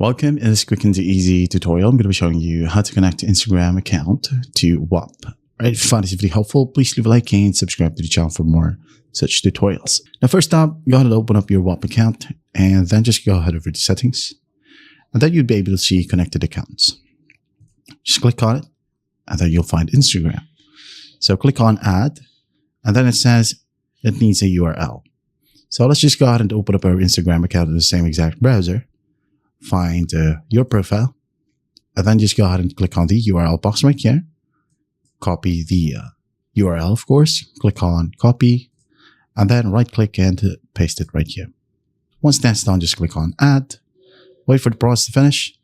Welcome. In this quick and easy tutorial, I'm going to be showing you how to connect an Instagram account to Whop. Right, if you find this video helpful, please leave a like and subscribe to the channel for more such tutorials. Now, first up, go ahead and open up your Whop account and then just go ahead over to settings. And then you'll be able to see connected accounts. Just click on it and then you'll find Instagram. So click on add and then it says it needs a URL. So let's just go ahead and open up our Instagram account in the same exact browser. Find your profile and then just go ahead and click on the URL box right here. Copy the URL, of course. Click on copy and then right click and paste it right here. Once that's done, just click on add. Wait for the process to finish.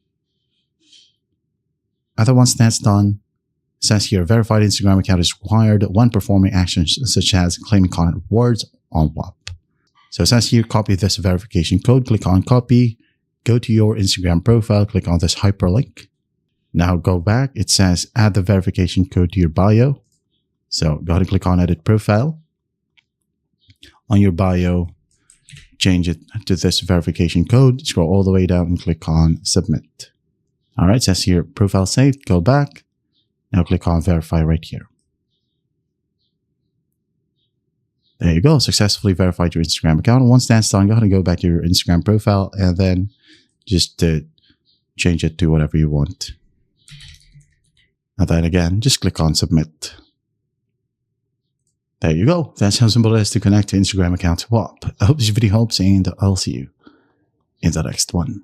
And then once that's done, it says here verified Instagram account is required when performing actions such as claiming content rewards on Whop. So it says here copy this verification code. Click on copy. Go to your Instagram profile, click on this hyperlink. Now go back. It says add the verification code to your bio. So go ahead and click on edit profile. On your bio, change it to this verification code. Scroll all the way down and click on submit. All right, it says here profile saved. Go back. Now click on verify right here. There you go. Successfully verified your Instagram account. Once that's done, go ahead and go back to your Instagram profile and then just change it to whatever you want. And then again, just click on submit. There you go. That's how simple it is to connect to Instagram account to Whop. I hope this video helps and I'll see you in the next one.